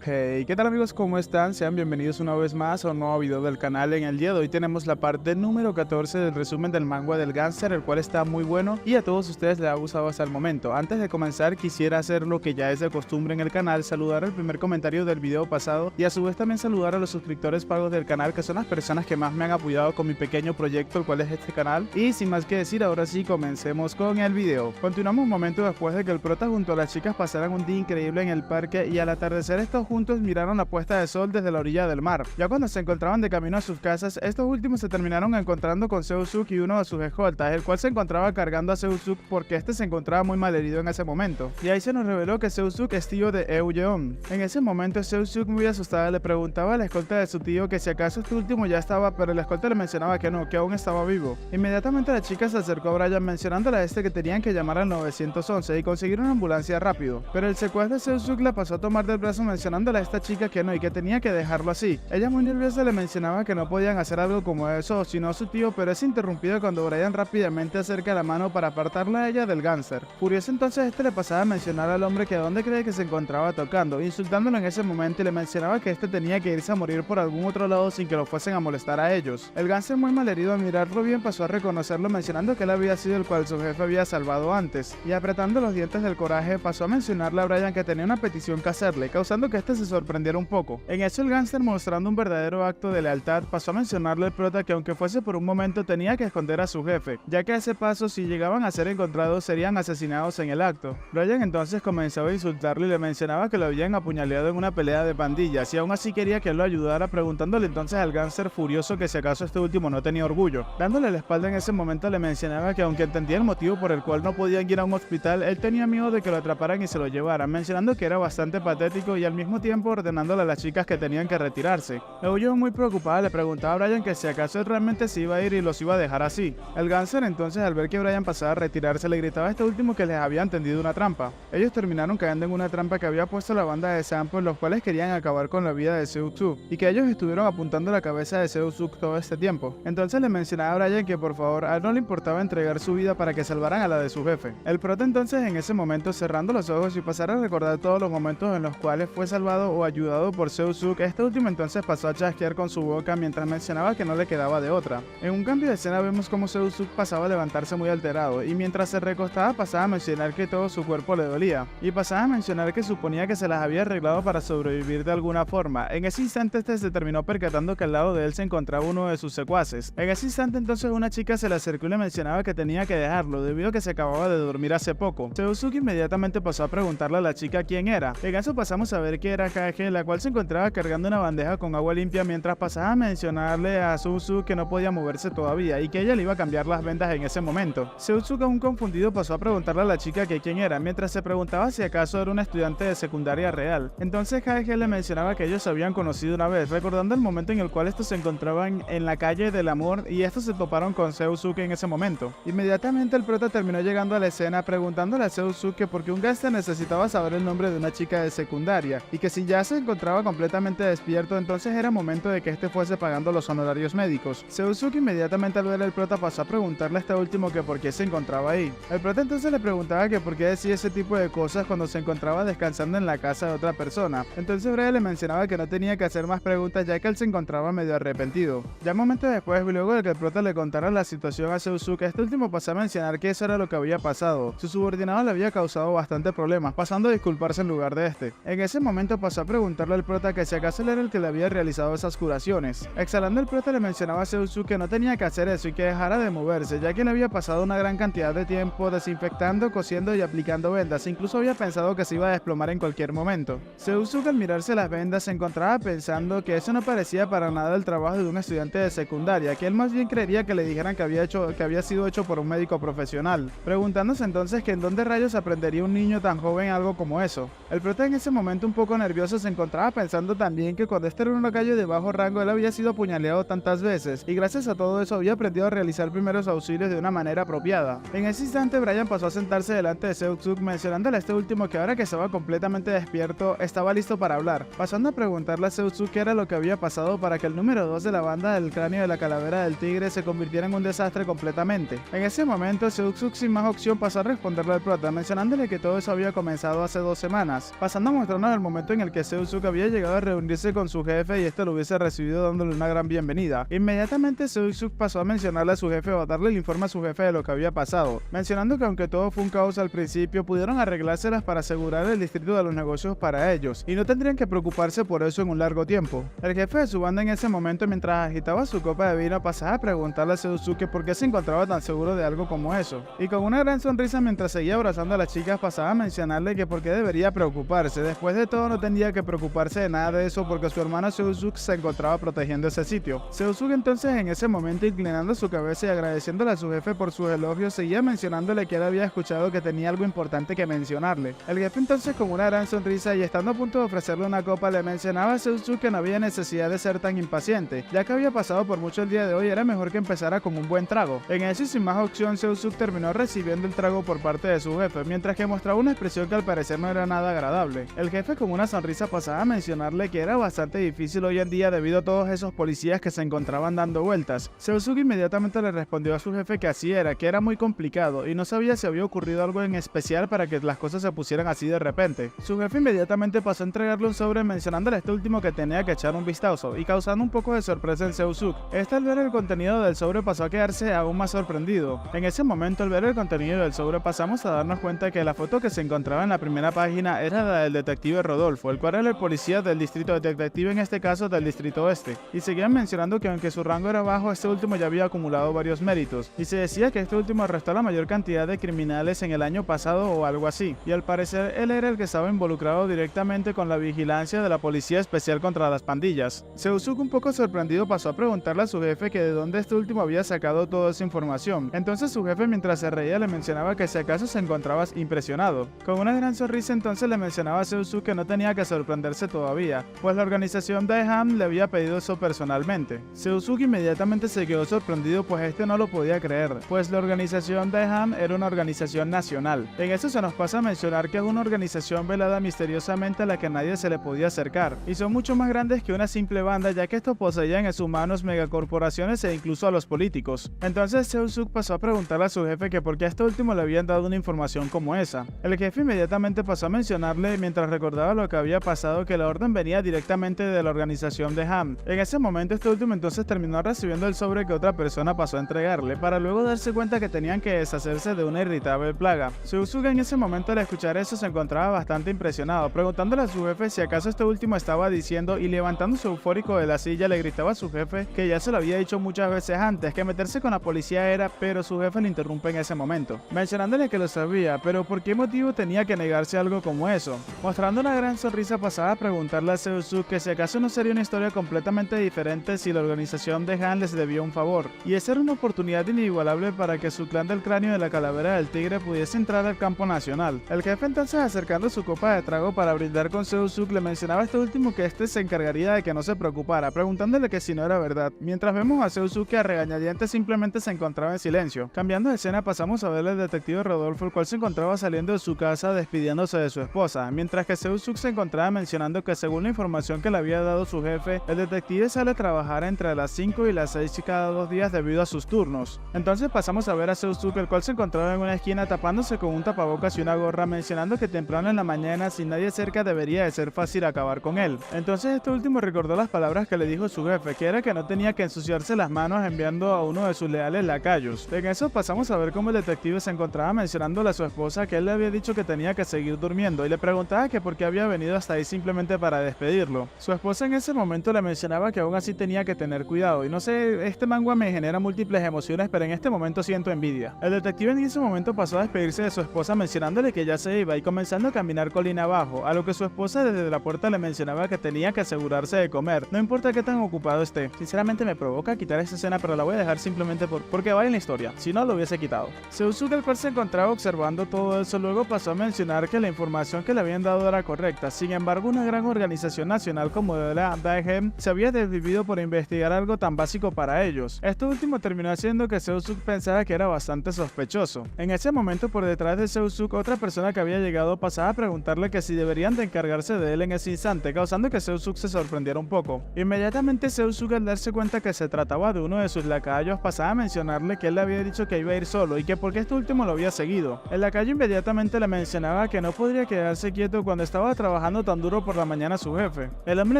Hey, ¿qué tal amigos? ¿Cómo están? Sean bienvenidos una vez más a un nuevo video del canal. En el día de hoy tenemos la parte número 14 del resumen del manga del Gánster, el cual está muy bueno y a todos ustedes les ha gustado hasta el momento. Antes de comenzar quisiera hacer lo que ya es de costumbre en el canal, saludar el primer comentario del video pasado y a su vez también saludar a los suscriptores pagos del canal, que son las personas que más me han apoyado con mi pequeño proyecto, el cual es este canal. Y sin más que decir, ahora sí comencemos con el video. Continuamos un momento después de que el prota junto a las chicas pasaran un día increíble en el parque y al atardecer estos juntos miraron la puesta de sol desde la orilla del mar. Ya cuando se encontraban de camino a sus casas, estos últimos se terminaron encontrando con Seosuke y uno de sus escoltas, el cual se encontraba cargando a Seosuke porque este se encontraba muy malherido en ese momento. Y ahí se nos reveló que Seosuke es tío de Eun. En ese momento Seosuke, muy asustada, le preguntaba a la escolta de su tío que si acaso este último ya estaba, pero el escolta le mencionaba que no, que aún estaba vivo. Inmediatamente la chica se acercó a Brian mencionándole a este que tenían que llamar al 911 y conseguir una ambulancia rápido. Pero el secuaz de Seosuke la pasó a tomar del brazo mencionándole a esta chica que no y que tenía que dejarlo así. Ella muy nerviosa le mencionaba que no podían hacer algo como eso sino a su tío, pero es interrumpido cuando Brian rápidamente acerca la mano para apartarla a ella del Gánster. Furioso entonces este le pasaba a mencionar al hombre que a dónde cree que se encontraba tocando, insultándolo en ese momento y le mencionaba que este tenía que irse a morir por algún otro lado sin que lo fuesen a molestar a ellos. El Gánster, muy malherido, al mirarlo bien pasó a reconocerlo mencionando que él había sido el cual su jefe había salvado antes, y apretando los dientes del coraje pasó a mencionarle a Brian que tenía una petición que hacerle, causando que este se sorprendiera un poco. En eso el Gánster, mostrando un verdadero acto de lealtad, pasó a mencionarle al prota que aunque fuese por un momento tenía que esconder a su jefe, ya que a ese paso si llegaban a ser encontrados serían asesinados en el acto. Brian entonces comenzó a insultarle y le mencionaba que lo habían apuñaleado en una pelea de pandillas y aún así quería que él lo ayudara, preguntándole entonces al Gánster furioso que si acaso este último no tenía orgullo. Dándole la espalda en ese momento le mencionaba que aunque entendía el motivo por el cual no podían ir a un hospital, él tenía miedo de que lo atraparan y se lo llevaran, mencionando que era bastante patético y al mismo tiempo ordenándole a las chicas que tenían que retirarse. Eun, muy preocupada, le preguntaba a Brian que si acaso él realmente se iba a ir y los iba a dejar así. El Gánster entonces, al ver que Brian pasaba a retirarse, le gritaba a este último que les habían tendido una trampa. Ellos terminaron cayendo en una trampa que había puesto la banda de Sampo, los cuales querían acabar con la vida de Seosuke, y que ellos estuvieron apuntando la cabeza de Seosuke todo este tiempo. Entonces le mencionaba a Brian que por favor a él no le importaba entregar su vida para que salvaran a la de su jefe. El prota entonces en ese momento, cerrando los ojos y pasar a recordar todos los momentos en los cuales fue salvado o ayudado por Seosuke, este último entonces pasó a chasquear con su boca mientras mencionaba que no le quedaba de otra. En un cambio de escena vemos como Seosuke pasaba a levantarse muy alterado y mientras se recostaba pasaba a mencionar que todo su cuerpo le dolía y pasaba a mencionar que suponía que se las había arreglado para sobrevivir de alguna forma. En ese instante este se terminó percatando que al lado de él se encontraba uno de sus secuaces. En ese instante entonces una chica se le acercó y le mencionaba que tenía que dejarlo debido a que se acababa de dormir hace poco. Seosuke inmediatamente pasó a preguntarle a la chica quién era. En eso pasamos a ver que era Kage, la cual se encontraba cargando una bandeja con agua limpia mientras pasaba a mencionarle a Seosuke que no podía moverse todavía y que ella le iba a cambiar las vendas en ese momento. Seosuke, aún confundido, pasó a preguntarle a la chica que quién era, mientras se preguntaba si acaso era una estudiante de secundaria real. Entonces Kage le mencionaba que ellos se habían conocido una vez, recordando el momento en el cual estos se encontraban en la calle del amor y estos se toparon con Seosuke en ese momento. Inmediatamente el prota terminó llegando a la escena preguntándole a Seosuke porque un Gánster necesitaba saber el nombre de una chica de secundaria y que si ya se encontraba completamente despierto entonces era momento de que este fuese pagando los honorarios médicos. Seosuke inmediatamente al ver al prota pasó a preguntarle a este último que por qué se encontraba ahí. El prota entonces le preguntaba que por qué decía ese tipo de cosas cuando se encontraba descansando en la casa de otra persona. Entonces Brian le mencionaba que no tenía que hacer más preguntas ya que él se encontraba medio arrepentido. Ya momentos después, luego de que el prota le contara la situación a Seosuke, este último pasó a mencionar que eso era lo que había pasado. Su subordinado le había causado bastante problemas, pasando a disculparse en lugar de este. En ese momento pasó a preguntarle al prota que si acaso él era el que le había realizado esas curaciones. Exhalando, el prota le mencionaba a Seosuke que no tenía que hacer eso y que dejara de moverse, ya que le había pasado una gran cantidad de tiempo desinfectando, cosiendo y aplicando vendas, incluso había pensado que se iba a desplomar en cualquier momento. Seosuke, al mirarse las vendas, se encontraba pensando que eso no parecía para nada el trabajo de un estudiante de secundaria, que él más bien creería que le dijeran que había sido hecho por un médico profesional, preguntándose entonces que en dónde rayos aprendería un niño tan joven algo como eso. El prota en ese momento, un poco nervioso, se encontraba pensando también que cuando este era un lacayo de bajo rango él había sido apuñaleado tantas veces y gracias a todo eso había aprendido a realizar primeros auxilios de una manera apropiada. En ese instante Brian pasó a sentarse delante de Seosuke mencionándole a este último que ahora que estaba completamente despierto estaba listo para hablar, pasando a preguntarle a Seosuke qué era lo que había pasado para que el número 2 de la banda del cráneo de la calavera del tigre se convirtiera en un desastre completamente. En ese momento Seosuke sin más opción pasó a responderle al prota mencionándole que todo eso había comenzado hace 2 semanas, pasando a mostrarnos el momento momento en el que Seo-suk había llegado a reunirse con su jefe y este lo hubiese recibido dándole una gran bienvenida. Inmediatamente Seo-suk pasó a mencionarle a su jefe o a darle el informe a su jefe de lo que había pasado, mencionando que aunque todo fue un caos al principio, pudieron arreglárselas para asegurar el distrito de los negocios para ellos, y no tendrían que preocuparse por eso en un largo tiempo. El jefe de su banda en ese momento, mientras agitaba su copa de vino, pasaba a preguntarle a Seo-suk que por qué se encontraba tan seguro de algo como eso, y con una gran sonrisa mientras seguía abrazando a las chicas pasaba a mencionarle que por qué debería preocuparse. Después de todo no tendría que preocuparse de nada de eso porque su hermano Seo-suk se encontraba protegiendo ese sitio. Seo-suk entonces en ese momento, inclinando su cabeza y agradeciéndole a su jefe por sus elogios, seguía mencionándole que él había escuchado que tenía algo importante que mencionarle. El jefe entonces, con una gran sonrisa y estando a punto de ofrecerle una copa, le mencionaba a Seo-suk que no había necesidad de ser tan impaciente, ya que había pasado por mucho el día de hoy, era mejor que empezara con un buen trago. En eso y sin más opción, Seo-suk terminó recibiendo el trago por parte de su jefe, mientras que mostraba una expresión que al parecer no era nada agradable. El jefe con una sonrisa pasaba a mencionarle que era bastante difícil hoy en día debido a todos esos policías que se encontraban dando vueltas. Seo-suk inmediatamente le respondió a su jefe que así era, que era muy complicado y no sabía si había ocurrido algo en especial para que las cosas se pusieran así de repente. Su jefe inmediatamente pasó a entregarle un sobre mencionándole a este último que tenía que echar un vistazo y causando un poco de sorpresa en Seo-suk. Este, al ver el contenido del sobre, pasó a quedarse aún más sorprendido. En ese momento, al ver el contenido del sobre, pasamos a darnos cuenta que la foto que se encontraba en la primera página era la del detective Rodolfo, el cual era el policía del distrito detective, en este caso del distrito oeste, y seguían mencionando que aunque su rango era bajo, este último ya había acumulado varios méritos, y se decía que este último arrestó la mayor cantidad de criminales en el año pasado o algo así, y al parecer él era el que estaba involucrado directamente con la vigilancia de la policía especial contra las pandillas. Seo-suk, un poco sorprendido, pasó a preguntarle a su jefe que de dónde este último había sacado toda esa información. Entonces su jefe, mientras se reía, le mencionaba que si acaso se encontraba impresionado. Con una gran sonrisa entonces le mencionaba a Seo-suk que no tenía que sorprenderse todavía, pues la organización Daeham le había pedido eso personalmente. Seo-suk inmediatamente se quedó sorprendido, pues este no lo podía creer, pues la organización Daeham era una organización nacional. En eso se nos pasa a mencionar que es una organización velada misteriosamente a la que nadie se le podía acercar, y son mucho más grandes que una simple banda, ya que estos poseían en sus manos megacorporaciones e incluso a los políticos. Entonces Seo-suk pasó a preguntarle a su jefe que por qué a este último le habían dado una información como esa. El jefe inmediatamente pasó a mencionarle, mientras recordaba lo que había pasado, que la orden venía directamente de la organización de Ham. En ese momento este último entonces terminó recibiendo el sobre que otra persona pasó a entregarle, para luego darse cuenta que tenían que deshacerse de una irritable plaga. Seo-suk en ese momento, al escuchar eso, se encontraba bastante impresionado, preguntándole a su jefe si acaso este último estaba diciendo, y levantándose eufórico de la silla le gritaba a su jefe que ya se lo había dicho muchas veces antes, que meterse con la policía era, pero su jefe le interrumpe en ese momento, mencionándole que lo sabía, pero ¿por qué motivo tenía que negarse algo como eso? Mostrando una gran sonrisa pasaba a preguntarle a Seo-suk que si acaso no sería una historia completamente diferente si la organización de Han les debía un favor, y esa era una oportunidad inigualable para que su clan del cráneo de la calavera del tigre pudiese entrar al campo nacional. El jefe entonces, acercando su copa de trago para brindar con Seo-suk, le mencionaba a este último que este se encargaría de que no se preocupara, preguntándole que si no era verdad, mientras vemos a Seo-suk que a regañadientes simplemente se encontraba en silencio. Cambiando de escena pasamos a ver al detective Rodolfo, el cual se encontraba saliendo de su casa despidiéndose de su esposa, mientras que Seo-suk se encontraba mencionando que según la información que le había dado su jefe, el detective sale a trabajar entre las 5 y las 6 cada 2 días debido a sus turnos. Entonces pasamos a ver a Seo-suk, el cual se encontraba en una esquina tapándose con un tapabocas y una gorra, mencionando que temprano en la mañana, sin nadie cerca, debería de ser fácil acabar con él. Entonces este último recordó las palabras que le dijo su jefe, que era que no tenía que ensuciarse las manos enviando a uno de sus leales lacayos. En eso pasamos a ver cómo el detective se encontraba mencionándole a su esposa que él le había dicho que tenía que seguir durmiendo y le preguntaba que por qué había venido hasta ahí simplemente para despedirlo. Su esposa en ese momento le mencionaba que aún así tenía que tener cuidado, y no sé, este manga me genera múltiples emociones, pero en este momento siento envidia. El detective en ese momento pasó a despedirse de su esposa mencionándole que ya se iba y comenzando a caminar colina abajo, a lo que su esposa desde la puerta le mencionaba que tenía que asegurarse de comer, no importa qué tan ocupado esté. Sinceramente me provoca quitar esa escena, pero la voy a dejar simplemente porque va en la historia, si no lo hubiese quitado. Seo-suk, el cual se encontraba observando todo eso, luego pasó a mencionar que la información que le habían dado era correcta. Sin embargo, una gran organización nacional como la Daehem se había desvivido por investigar algo tan básico para ellos. Esto último terminó haciendo que Seo-suk pensara que era bastante sospechoso. En ese momento, por detrás de Seo-suk, otra persona que había llegado pasaba a preguntarle que si deberían de encargarse de él en ese instante, causando que Seo-suk se sorprendiera un poco. Inmediatamente Seo-suk, al darse cuenta que se trataba de uno de sus lacayos, pasaba a mencionarle que él le había dicho que iba a ir solo y que porque este último lo había seguido. El lacayo inmediatamente le mencionaba que no podría quedarse quieto cuando estaba trabajando trabajando tan duro por la mañana a su jefe. El hombre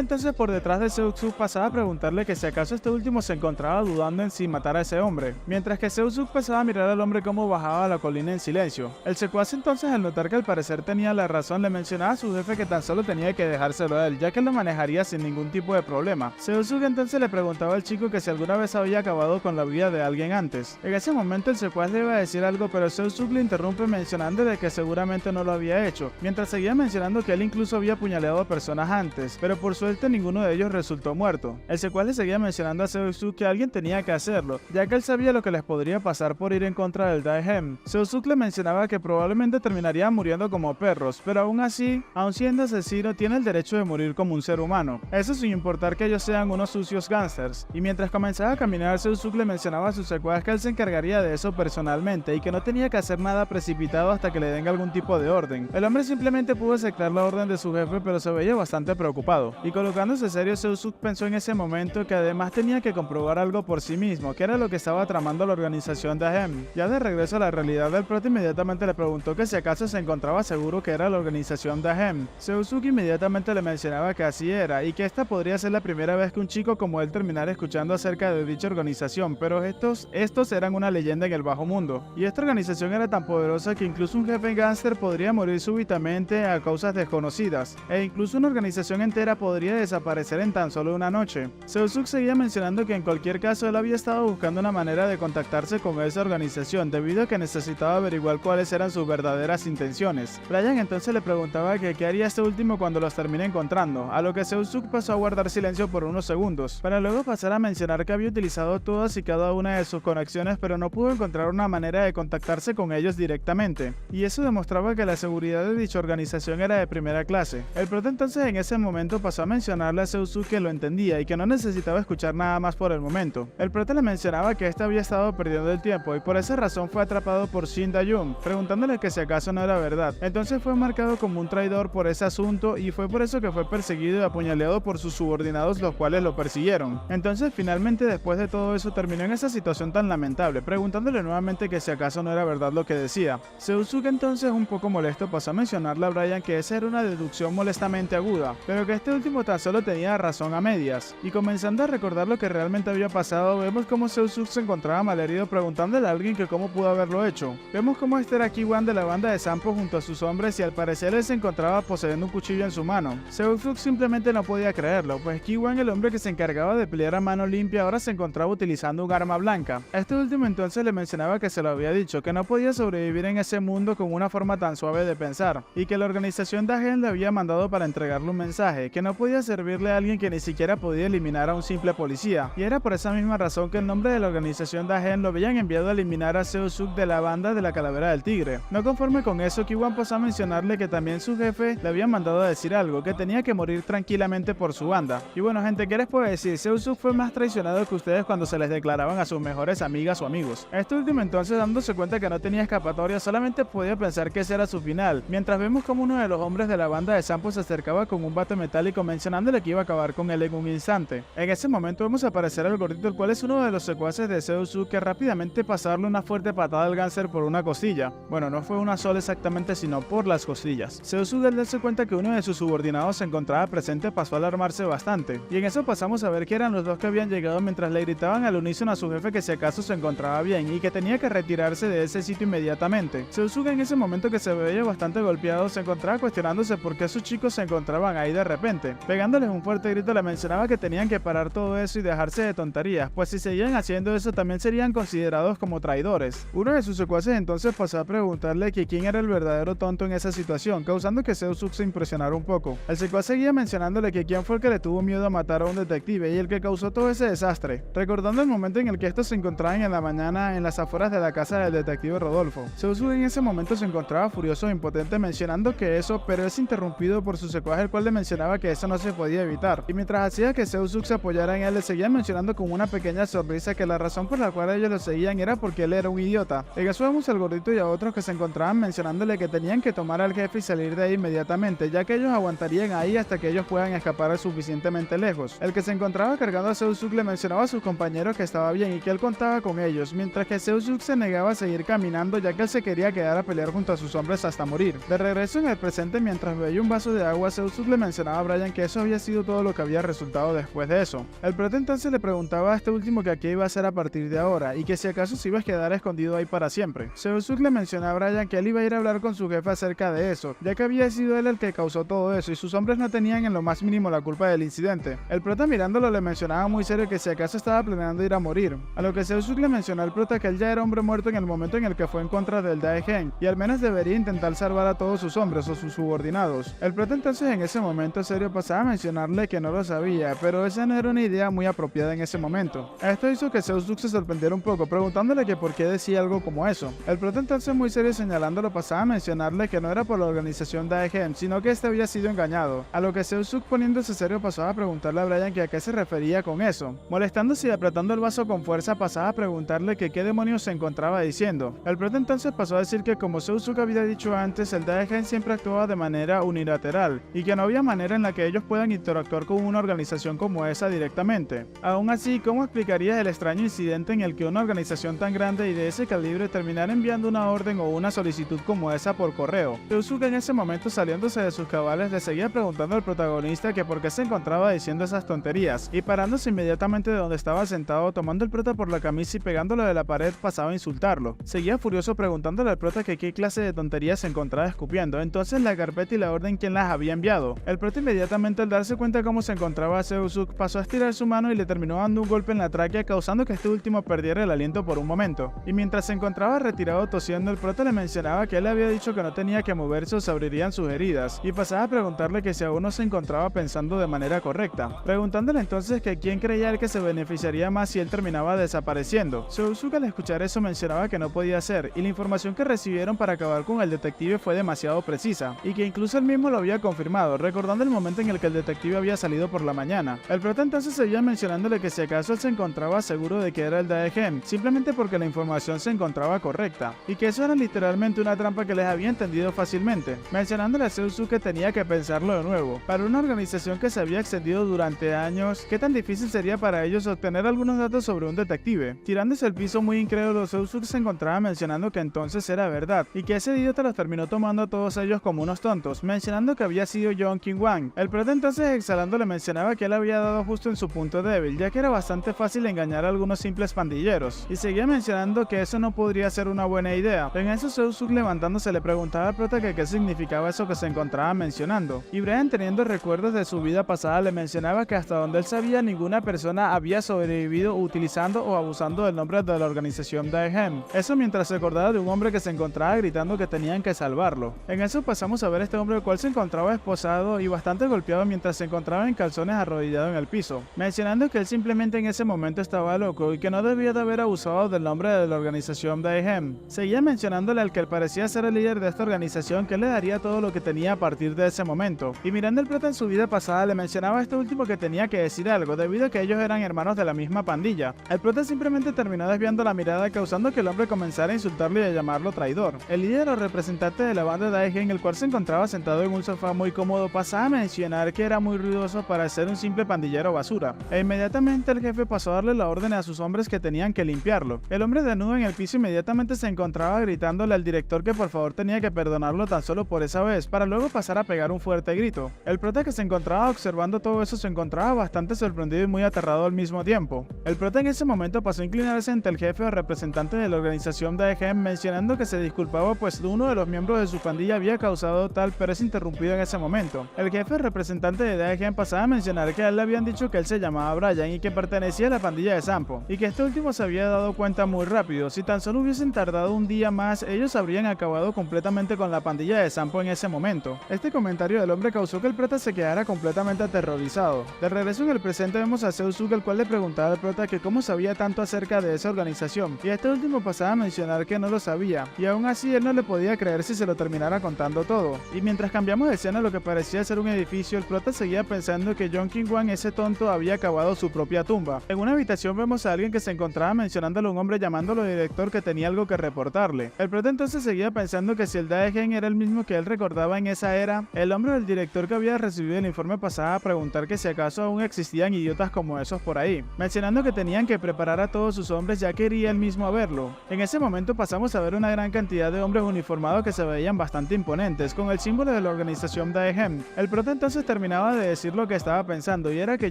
entonces por detrás de Seok-suk pasaba a preguntarle que si acaso este último se encontraba dudando en si matar a ese hombre, mientras que Seok-suk pasaba a mirar al hombre cómo bajaba la colina en silencio. El secuaz entonces, al notar que al parecer tenía la razón, le mencionaba a su jefe que tan solo tenía que dejárselo a él, ya que él lo manejaría sin ningún tipo de problema. Seok-suk entonces le preguntaba al chico que si alguna vez había acabado con la vida de alguien antes. En ese momento el secuaz le iba a decir algo, pero Seok-suk le interrumpe mencionándole que seguramente no lo había hecho, mientras seguía mencionando que él incluso había apuñaleado a personas antes, pero por suerte ninguno de ellos resultó muerto. El secuaz le seguía mencionando a Seok-suk que alguien tenía que hacerlo, ya que él sabía lo que les podría pasar por ir en contra del Daehem. Seok-suk le mencionaba que probablemente terminarían muriendo como perros, pero aún así, aun siendo asesino, tiene el derecho de morir como un ser humano. Eso sin importar que ellos sean unos sucios gángsters. Y mientras comenzaba a caminar, Seok-suk le mencionaba a su secuaz que él se encargaría de eso personalmente y que no tenía que hacer nada precipitado hasta que le den algún tipo de orden. El hombre simplemente pudo aceptar la orden de su jefe, pero se veía bastante preocupado. Y colocándose serio, Seok-suk pensó en ese momento que además tenía que comprobar algo por sí mismo, que era lo que estaba tramando la organización Daehem. Ya de regreso a la realidad, el prota inmediatamente le preguntó que si acaso se encontraba seguro que era la organización Daehem. Seok-suk inmediatamente le mencionaba que así era y que esta podría ser la primera vez que un chico como él terminara escuchando acerca de dicha organización, pero estos eran una leyenda en el bajo mundo. Y esta organización era tan poderosa que incluso un jefe gángster podría morir súbitamente a causas desconocidas, e incluso una organización entera podría desaparecer en tan solo una noche. Seok-suk seguía mencionando que en cualquier caso él había estado buscando una manera de contactarse con esa organización debido a que necesitaba averiguar cuáles eran sus verdaderas intenciones. Brian entonces le preguntaba que qué haría este último cuando los termine encontrando, a lo que Seok-suk pasó a guardar silencio por unos segundos, para luego pasar a mencionar que había utilizado todas y cada una de sus conexiones pero no pudo encontrar una manera de contactarse con ellos directamente, y eso demostraba que la seguridad de dicha organización era de primera clase. El prota entonces en ese momento pasó a mencionarle a Seok-suk que lo entendía y que no necesitaba escuchar nada más por el momento. El prota le mencionaba que este había estado perdiendo el tiempo y por esa razón fue atrapado por Shin Da-yoon, preguntándole que si acaso no era verdad. Entonces fue marcado como un traidor por ese asunto y fue por eso que fue perseguido y apuñaleado por sus subordinados, los cuales lo persiguieron. Entonces finalmente después de todo eso terminó en esa situación tan lamentable, preguntándole nuevamente que si acaso no era verdad lo que decía. Seok-suk entonces, un poco molesto, pasó a mencionarle a Brian que esa era una deducción molestamente aguda, pero que este último tan solo tenía razón a medias. Y comenzando a recordar lo que realmente había pasado, vemos cómo Seok-suk se encontraba malherido preguntándole a alguien que cómo pudo haberlo hecho. Vemos cómo este era Ki-wan de la banda de Sampo junto a sus hombres y al parecer él se encontraba poseyendo un cuchillo en su mano. Seok-suk simplemente no podía creerlo, pues Ki-wan, el hombre que se encargaba de pelear a mano limpia, ahora se encontraba utilizando un arma blanca. Este último entonces le mencionaba que se lo había dicho, que no podía sobrevivir en ese mundo con una forma tan suave de pensar, y que la organización Daehem le había mandado para entregarle un mensaje, que no podía servirle a alguien que ni siquiera podía eliminar a un simple policía, y era por esa misma razón que el nombre de la organización Daehem lo habían enviado a eliminar a Seok-suk de la banda de la Calavera del Tigre. No conforme con eso, Ki-wan pasó a mencionarle que también su jefe le había mandado a decir algo, que tenía que morir tranquilamente por su banda. Y bueno gente, ¿qué les puedo decir? Seok-suk fue más traicionado que ustedes cuando se les declaraban a sus mejores amigas o amigos. Este último entonces, dándose cuenta que no tenía escapatoria, solamente podía pensar que ese era su final, mientras vemos como uno de los hombres de la banda de Sampo se acercaba con un bate metálico mencionándole que iba a acabar con él en un instante. En ese momento vemos aparecer al gordito, el cual es uno de los secuaces de Seok-suk, que rápidamente pasó a darle una fuerte patada al gánster por una costilla. Bueno, no fue una sola exactamente, sino por las costillas. Seok-suk, al darse cuenta que uno de sus subordinados se encontraba presente, pasó a alarmarse bastante, y en eso pasamos a ver que eran los dos que habían llegado mientras le gritaban al unísono a su jefe que si acaso se encontraba bien y que tenía que retirarse de ese sitio inmediatamente. Seok-suk, en ese momento que se veía bastante golpeado, se encontraba cuestionándose por qué sus chicos se encontraban ahí de repente. Pegándoles un fuerte grito le mencionaba que tenían que parar todo eso y dejarse de tonterías, pues si seguían haciendo eso también serían considerados como traidores. Uno de sus secuaces entonces pasó a preguntarle que quién era el verdadero tonto en esa situación, causando que Seok-suk se impresionara un poco. El secuaz seguía mencionándole que quién fue el que le tuvo miedo a matar a un detective y el que causó todo ese desastre, recordando el momento en el que estos se encontraban en la mañana en las afueras de la casa del detective Rodolfo. Seok-suk en ese momento se encontraba furioso e impotente mencionando que eso, pero es interrumpido por su secuaz, el cual le mencionaba que eso no se podía evitar, y mientras hacía que Seok-suk se apoyara en él, le seguía mencionando con una pequeña sonrisa que la razón por la cual ellos lo seguían era porque él era un idiota. En eso vemos al gordito y a otros que se encontraban mencionándole que tenían que tomar al jefe y salir de ahí inmediatamente, ya que ellos aguantarían ahí hasta que ellos puedan escapar suficientemente lejos. El que se encontraba cargando a Seok-suk le mencionaba a sus compañeros que estaba bien y que él contaba con ellos, mientras que Seok-suk se negaba a seguir caminando, ya que él se quería quedar a pelear junto a sus hombres hasta morir. De regreso en el presente, mientras veía y un vaso de agua, Seo-suk le mencionaba a Brian que eso había sido todo lo que había resultado después de eso. El prota entonces le preguntaba a este último que qué iba a hacer a partir de ahora y que si acaso se iba a quedar escondido ahí para siempre. Seo-suk le mencionaba a Brian que él iba a ir a hablar con su jefe acerca de eso, ya que había sido él el que causó todo eso y sus hombres no tenían en lo más mínimo la culpa del incidente. El prota mirándolo le mencionaba muy serio que si acaso estaba planeando ir a morir, a lo que Seo-suk le mencionó al prota que él ya era hombre muerto en el momento en el que fue en contra del Dae-Gen y al menos debería intentar salvar a todos sus hombres o sus subordinados. El prota entonces en ese momento serio pasaba a mencionarle que no lo sabía, pero esa no era una idea muy apropiada en ese momento. Esto hizo que Seo-suk se sorprendiera un poco, preguntándole que por qué decía algo como eso. El prota entonces muy serio señalándolo pasaba a mencionarle que no era por la organización Dae-Gen, sino que este había sido engañado, a lo que Seo-suk poniéndose serio pasaba a preguntarle a Brian que a qué se refería con eso. Molestándose y apretando el vaso con fuerza pasaba a preguntarle que qué demonios se encontraba diciendo. El prota entonces pasó a decir que como Seo-suk había dicho antes, el Dae-Gen siempre actuaba de manera unilateral y que no había manera en la que ellos puedan interactuar con una organización como esa directamente. Aún así, ¿cómo explicarías el extraño incidente en el que una organización tan grande y de ese calibre terminara enviando una orden o una solicitud como esa por correo? Seo-suk en ese momento, saliéndose de sus cabales, le seguía preguntando al protagonista que por qué se encontraba diciendo esas tonterías y parándose inmediatamente de donde estaba sentado, tomando el prota por la camisa y pegándolo de la pared, pasaba a insultarlo. Seguía furioso preguntándole al prota que qué clase de tonterías se encontraba escupiendo, entonces la carpeta y la orden quién las había enviado. El prota inmediatamente al darse cuenta de cómo se encontraba Seo-suk pasó a estirar su mano y le terminó dando un golpe en la tráquea, causando que este último perdiera el aliento por un momento. Y mientras se encontraba retirado tosiendo, el prota le mencionaba que él le había dicho que no tenía que moverse o se abrirían sus heridas, y pasaba a preguntarle que si aún no se encontraba pensando de manera correcta, preguntándole entonces que quién creía él que se beneficiaría más si él terminaba desapareciendo. Seo-suk al escuchar eso mencionaba que no podía ser, y la información que recibieron para acabar con el detective fue demasiado precisa, y que incluso él mismo lo había confirmado, recordando el momento en el que el detective había salido por la mañana. El prota entonces seguía mencionándole que si acaso él se encontraba seguro de que era el Dae-Gen, simplemente porque la información se encontraba correcta, y que eso era literalmente una trampa que les había entendido fácilmente, mencionándole a Seo-suk que tenía que pensarlo de nuevo. Para una organización que se había extendido durante años, ¿qué tan difícil sería para ellos obtener algunos datos sobre un detective? Tirándose al piso muy incrédulo, Seo-suk se encontraba mencionando que entonces era verdad, y que ese idiota los terminó tomando a todos ellos como unos tontos, mencionando que había sido John King-wan. El prota entonces exhalando le mencionaba que él había dado justo en su punto débil, ya que era bastante fácil engañar a algunos simples pandilleros, y seguía mencionando que eso no podría ser una buena idea. En eso Seo-suk levantándose le preguntaba al prota que qué significaba eso que se encontraba mencionando, y Brian teniendo recuerdos de su vida pasada le mencionaba que hasta donde él sabía ninguna persona había sobrevivido utilizando o abusando del nombre de la organización Dae-Gen. Eso mientras se acordaba de un hombre que se encontraba gritando que tenían que salvarlo. En eso pasamos a ver a este hombre el cual se encontraba esposado y bastante golpeado mientras se encontraba en calzones arrodillado en el piso, mencionando que él simplemente en ese momento estaba loco y que no debía de haber abusado del nombre de la organización Dae-Gen. Seguía mencionándole al que él parecía ser el líder de esta organización que él le daría todo lo que tenía a partir de ese momento, y mirando el prota en su vida pasada le mencionaba a este último que tenía que decir algo debido a que ellos eran hermanos de la misma pandilla. El prota simplemente terminó desviando la mirada, causando que el hombre comenzara a insultarlo y a llamarlo traidor. El líder o representante de la banda Dae-Gen, el cual se encontraba sentado en un sofá muy cómodo, pasaba a mencionar que era muy ruidoso para ser un simple pandillero basura, e inmediatamente el jefe pasó a darle la orden a sus hombres que tenían que limpiarlo. El hombre desnudo en el piso inmediatamente se encontraba gritándole al director que por favor tenía que perdonarlo tan solo por esa vez, para luego pasar a pegar un fuerte grito. El prota que se encontraba observando todo eso se encontraba bastante sorprendido y muy aterrado al mismo tiempo. El prota en ese momento pasó a inclinarse ante el jefe o representante de la organización Dae-Gen mencionando que se disculpaba pues uno de los miembros de su pandilla había causado tal, pero es interrumpido en ese momento. El jefe representante de Dae-Gen pasaba a mencionar que a él le habían dicho que él se llamaba Brian y que pertenecía a la pandilla de Sampo, y que este último se había dado cuenta muy rápido. Si tan solo hubiesen tardado un día más, ellos habrían acabado completamente con la pandilla de Sampo en ese momento. Este comentario del hombre causó que el prota se quedara completamente aterrorizado. De regreso en el presente vemos a Seo-suk, el cual le preguntaba al prota que cómo sabía tanto acerca de esa organización, y este último pasaba a mencionar que no lo sabía, y aún así él no le podía creer si se lo terminara contando todo. Y mientras cambiamos de escena a lo que parecía ser un edificio, el prota seguía pensando que John King-wan, ese tonto, había acabado su propia tumba. En una habitación vemos a alguien que se encontraba mencionándole a un hombre llamándolo director que tenía algo que reportarle. El prota entonces seguía pensando que si el Dae-Gen era el mismo que él recordaba en esa era, el hombre del director que había recibido el informe pasaba a preguntar que si acaso aún existían idiotas como esos por ahí, mencionando que tenían que preparar a todos sus hombres ya que iría él mismo a verlo. En ese momento pasamos a ver una gran cantidad de hombres uniformados que se veían bastante imponentes, con el símbolo de la organización Daejeon. El prota entonces terminaba de decir lo que estaba pensando, y era que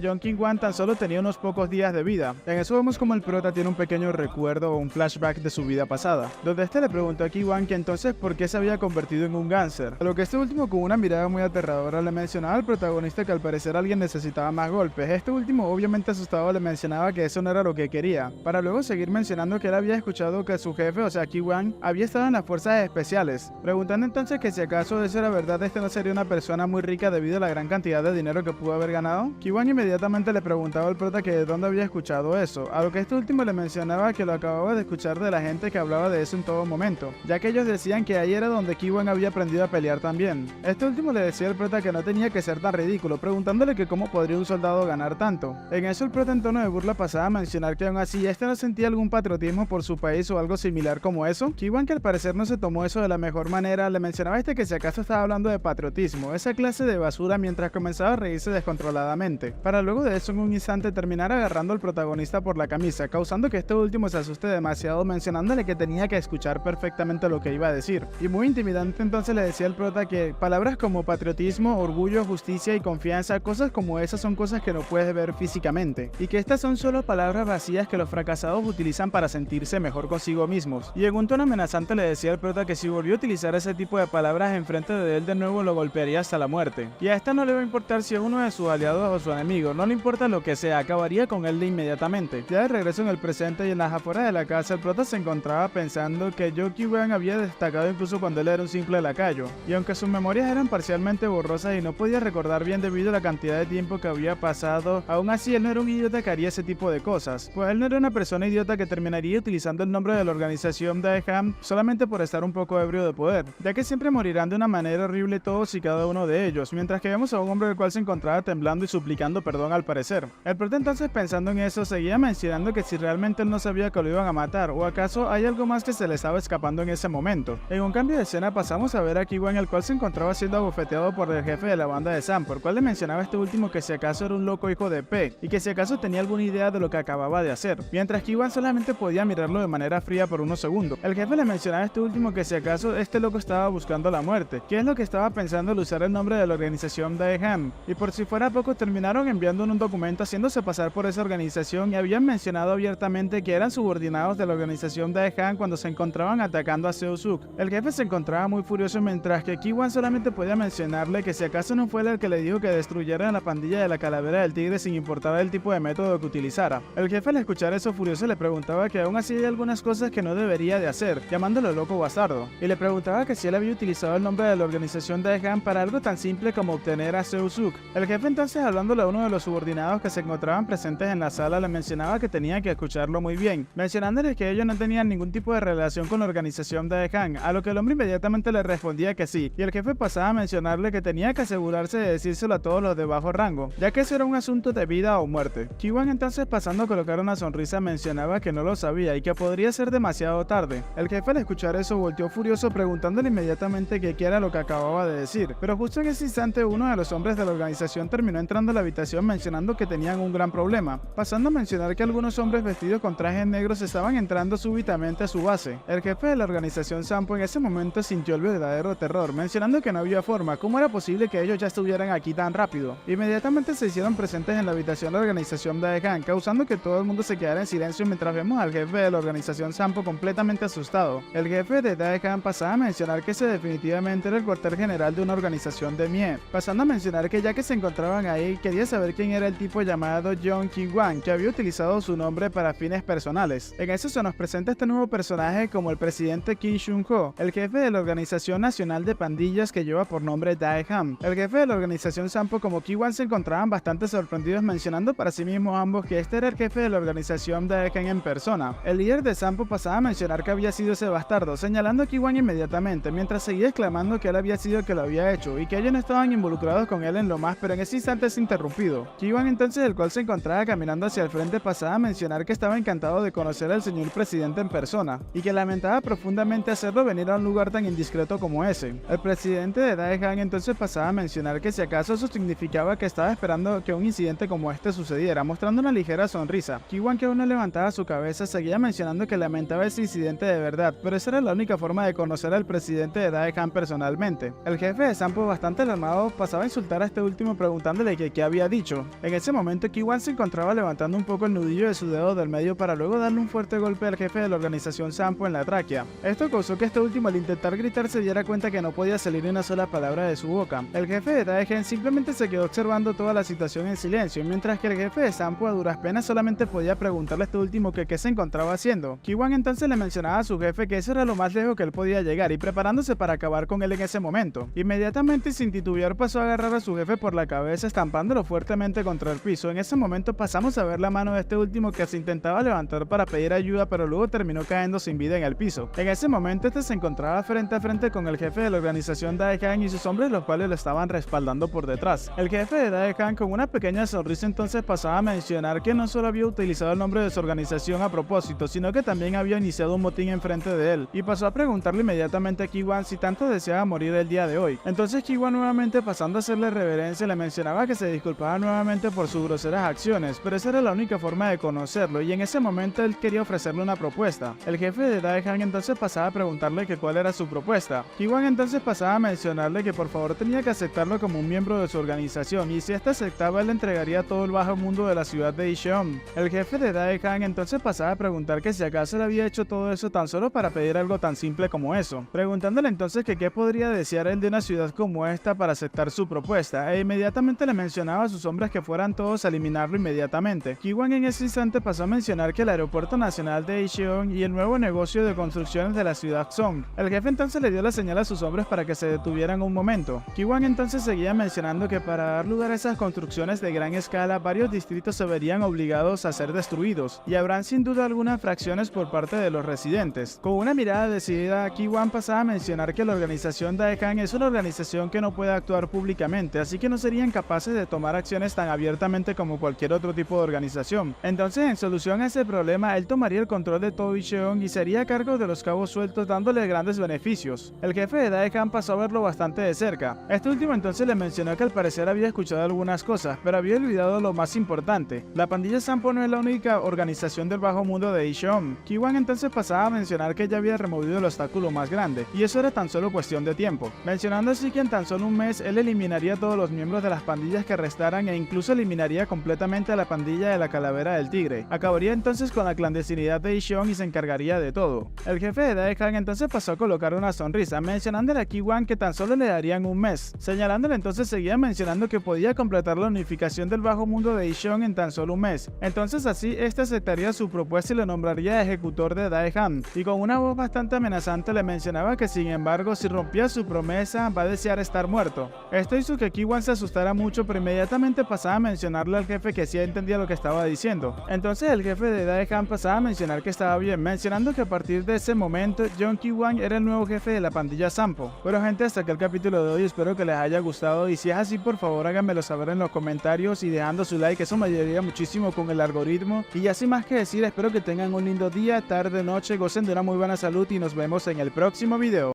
Jeong Ki-hwan tan solo tenía unos pocos días de vida. En eso vemos como el prota tiene un pequeño recuerdo o un flashback de su vida pasada, donde este le preguntó a Ki-hwan que entonces por qué se había convertido en un gánster, a lo que este último con una mirada muy aterradora le mencionaba al protagonista que al parecer alguien necesitaba más golpes. Este último obviamente asustado le mencionaba que eso no era lo que quería, para luego seguir mencionando que él había escuchado que su jefe, o sea Ki-hwan, había estado en las fuerzas especiales, preguntando entonces que si acaso eso era verdad, este no sería una persona muy rica debido a la gran cantidad de dinero que pudo haber ganado. Ki-hwan inmediatamente le preguntaba al prota que de dónde había escuchado eso, a lo que este último le mencionaba que lo acababa de escuchar de la gente que hablaba de eso en todo momento, ya que ellos decían que ahí era donde Ki-hwan había aprendido a pelear también. Este último le decía al prota que no tenía que ser tan ridículo, preguntándole que cómo podría un soldado ganar tanto. En eso el prota en tono de burla pasaba a mencionar que aún así este no sentía algún patriotismo por su país o algo similar como eso. Ki-hwan, que al parecer no se tomó eso de la mejor manera, le mencionaba a este que si acaso estaba hablando de patriotismo, esa clase de basura, mientras comenzaba a reírse descontroladamente, para luego de eso en un instante terminar agarrando al protagonista por la camisa, causando que este último se asuste demasiado, mencionándole que tenía que escuchar perfectamente lo que iba a decir. Y muy intimidante entonces le decía al prota que palabras como patriotismo, orgullo, justicia y confianza, cosas como esas son cosas que no puedes ver físicamente, y que estas son solo palabras vacías que los fracasados utilizan para sentirse mejor consigo mismos. Y en un tono amenazante le decía al prota que si volvió a utilizar ese tipo de palabras enfrente de él de nuevo lo golpearía hasta la muerte. Y a esta no le va a importar si es uno de sus aliados o su enemigo, no le importa lo que sea, acabaría con él de inmediatamente. Ya de regreso en el presente y en las afueras de la casa, el prota se encontraba pensando que Jeong Ki-hwan había destacado incluso cuando él era un simple lacayo, y aunque sus memorias eran parcialmente borrosas y no podía recordar bien debido a la cantidad de tiempo que había pasado, aún así él no era un idiota que haría ese tipo de cosas, pues él no era una persona idiota que terminaría utilizando el nombre de la organización Daejeon solamente por estar un poco ebrio de poder, ya que siempre morirán de una manera horrible todos y cada uno de ellos, mientras que vemos a un hombre el cual se encontraba temblando y suplicando perdón al parecer. El prota entonces, pensando en eso, seguía mencionando que si realmente él no sabía que lo iban a matar, o acaso hay algo más que se le estaba escapando en ese momento. En un cambio de escena pasamos a ver a Ki-hwan, el cual se encontraba siendo abofeteado por el jefe de la banda de Sam, por cual le mencionaba a este último que si acaso era un loco hijo de P, y que si acaso tenía alguna idea de lo que acababa de hacer, mientras que Ki-hwan solamente podía mirarlo de manera fría por unos segundos. El jefe le mencionaba a este último que si acaso este loco estaba buscando la muerte, que es lo que estaba pensando al usar el nombre de la organización Daejeon, y por si fuera poco terminaron enviando un documento haciéndose pasar por esa organización y habían mencionado abiertamente que eran subordinados de la organización Daejeon cuando se encontraban atacando a Seo-suk. El jefe se encontraba muy furioso, mientras que Ki-hwan solamente podía mencionarle que si acaso no fue él el que le dijo que destruyeran la pandilla de la calavera del tigre sin importar el tipo de método que utilizara. El jefe, al escuchar eso furioso, le preguntaba que aún así hay algunas cosas que no debería de hacer, llamándolo loco bastardo, y le preguntaba que si él había utilizado el nombre de la organización Daejeon para algo tan simple como obtener a Seo-suk. El jefe entonces, hablándole a uno de los subordinados que se encontraban presentes en la sala, le mencionaba que tenía que escucharlo muy bien, mencionándole que ellos no tenían ningún tipo de relación con la organización Daejeon, a lo que el hombre inmediatamente le respondía que sí, y el jefe pasaba a mencionarle que tenía que asegurarse de decírselo a todos los de bajo rango, ya que eso era un asunto de vida o muerte. Ki-hwan entonces, pasando a colocar una sonrisa, mencionaba que no lo sabía y que podría ser demasiado tarde. El jefe, al escuchar eso, volteó furioso preguntándole inmediatamente que qué era lo que acababa de decir, pero justo en ese instante uno de los hombres de la organización terminó entrando a la habitación mencionando que tenían un gran problema, pasando a mencionar que algunos hombres vestidos con trajes negros estaban entrando súbitamente a su base. El jefe de la organización Sampo en ese momento sintió el verdadero terror, mencionando que no había forma, cómo era posible que ellos ya estuvieran aquí tan rápido. Inmediatamente se hicieron presentes en la habitación de la organización Daejeon, causando que todo el mundo se quedara en silencio mientras vemos al jefe de la organización Sampo completamente asustado. El jefe de Daejeon pasaba a mencionar que ese definitivamente era el cuartel general de una organización de Mie, pasando a mencionar que ya que se encontraban ahí, quería saber quién era el tipo llamado Jeong Ki-hwan, que había utilizado su nombre para fines personales. En eso se nos presenta este nuevo personaje como el presidente Kim Shun-ho, el jefe de la Organización Nacional de Pandillas que lleva por nombre Daejeon. El jefe de la organización Sampo como Ki-hwan se encontraban bastante sorprendidos, mencionando para sí mismos ambos que este era el jefe de la organización Daejeon en persona. El líder de Sampo pasaba a mencionar que había sido ese bastardo, señalando a Ki-hwan inmediatamente, mientras seguía exclamando que él había sido el que lo había hecho y que ellos no estaban involucrados con él en lo más, pero en ese instante es interrumpido. Ki-hwan entonces, el cual se encontraba caminando hacia el frente, pasaba a mencionar que estaba encantado de conocer al señor presidente en persona y que lamentaba profundamente hacerlo venir a un lugar tan indiscreto como ese. El presidente de Daejeon entonces pasaba a mencionar que si acaso eso significaba que estaba esperando que un incidente como este sucediera, mostrando una ligera sonrisa. Ki-hwan, que aún no levantaba su cabeza, seguía mencionando que lamentaba ese incidente de verdad, pero esa era la única forma de conocer al presidente de Daejeon personalmente. El jefe de Sampo, bastante alarmado, pasaba a insultar a este último preguntándole que qué había dicho. En ese momento Kiwan se encontraba levantando un poco el nudillo de su dedo del medio para luego darle un fuerte golpe al jefe de la organización Sampo en la tráquea. Esto causó que este último, al intentar gritar, se diera cuenta que no podía salir ni una sola palabra de su boca. El jefe de Daehan simplemente se quedó observando toda la situación en silencio, mientras que el jefe de Sampo a duras penas solamente podía preguntarle a este último que qué se encontraba haciendo. Kiwan entonces le mencionaba a su jefe que eso era lo más lejos que él podía llegar y preparándose para acabar con él en ese momento. Inmediatamente, sin titubear, pasó a agarrar a su jefe por la cabeza, estampándolo fuertemente contra el piso. En ese momento pasamos a ver la mano de este último que se intentaba levantar para pedir ayuda, pero luego terminó cayendo sin vida en el piso. En ese momento este se encontraba frente a frente con el jefe de la organización Daehan y sus hombres, los cuales lo estaban respaldando por detrás. El jefe de Daehan, con una pequeña sonrisa, entonces pasaba a mencionar que no solo había utilizado el nombre de su organización a propósito, sino que también había iniciado un motín enfrente de él, y pasó a preguntarle inmediatamente a Kiwan si tanto deseaba morir el día de hoy. Entonces Kiwan, nuevamente pasando a hacerle reverencia, le mencionaba que se disculpaba nuevamente por sus groseras acciones, pero esa era la única forma de conocerlo, y en ese momento él quería ofrecerle una propuesta. El jefe de Daehan entonces pasaba a preguntarle que cuál era su propuesta. Kiwan entonces pasaba a mencionarle que por favor tenía que aceptarlo como un miembro de su organización, y si este aceptaba, él le entregaría todo el bajo mundo de la ciudad de Icheon. El jefe de Daehan entonces pasaba a preguntar que si acaso le había hecho todo eso tan solo para pedir algo tan simple como eso, preguntándole entonces que qué podría desear él de una ciudad como esta para aceptar su propuesta, e inmediatamente le mencionaba a sus hombres que fueran todos a eliminarlo inmediatamente. Kiwan en ese instante pasó a mencionar que el aeropuerto nacional de Icheon y el nuevo negocio de construcciones de la ciudad Song. El jefe entonces le dio la señal a sus hombres para que se detuvieran un momento. Kiwan entonces seguía mencionando que para dar lugar a esas construcciones de gran escala, varios distritos se verían obligados a ser destruidos, y habrán sin duda algunas fracciones por parte de los residentes. Con una mirada decidida, Kiwan pasaba a mencionar que la organización Daehan es una organización que no puede actuar públicamente, así que no serían capaces de tomar acciones tan abiertamente como cualquier otro tipo de organización. Entonces, en solución a ese problema, él tomaría el control de todo Icheon y sería a cargo de los cabos sueltos, dándole grandes beneficios. El jefe de Daehan pasó a verlo bastante de cerca. Este último entonces le mencionó que al parecer había escuchado algunas cosas, pero había olvidado lo más importante. La pandilla Sampo no es la única organización del bajo mundo de Icheon. Kiwan entonces pasaba a mencionar que ya había removido el obstáculo más grande, y eso era tan solo cuestión de tiempo, mencionando así que en tan solo un mes él eliminaría a todos los miembros de las pandillas que restaran e incluso eliminaría completamente a la pandilla de la Calavera del Tigre. Acabaría entonces con la clandestinidad de Icheon y se encargaría de todo. El jefe de Daehan entonces pasó a colocar una sonrisa, mencionándole a Kiwan que tan solo le darían un mes, señalándole entonces seguía mencionando que podía completar la unificación del bajo mundo de Icheon en tan solo un mes. Entonces así este aceptaría su propuesta y lo nombraría ejecutor de Daehan, y con una voz bastante amenazante le mencionaba que sin embargo si rompía su promesa va a desear estar muerto. Esto hizo que Kiwan se asustara mucho, pero inmediatamente pasaba a mencionarle al jefe que sí entendía lo que estaba diciendo. Entonces el jefe de Daehan pasaba a mencionar que estaba bien, mencionando que a partir de ese momento John Kiwan era el nuevo jefe de la pandilla Sampo. Bueno gente, hasta aquí el capítulo de hoy, espero que les haya gustado, y si es así por favor háganmelo saber en los comentarios y dejando su like, eso me ayudaría muchísimo con el algoritmo. Y ya sin más que decir, espero que tengan un lindo día, tarde, noche, gocen de una muy buena salud y nos vemos en el próximo video.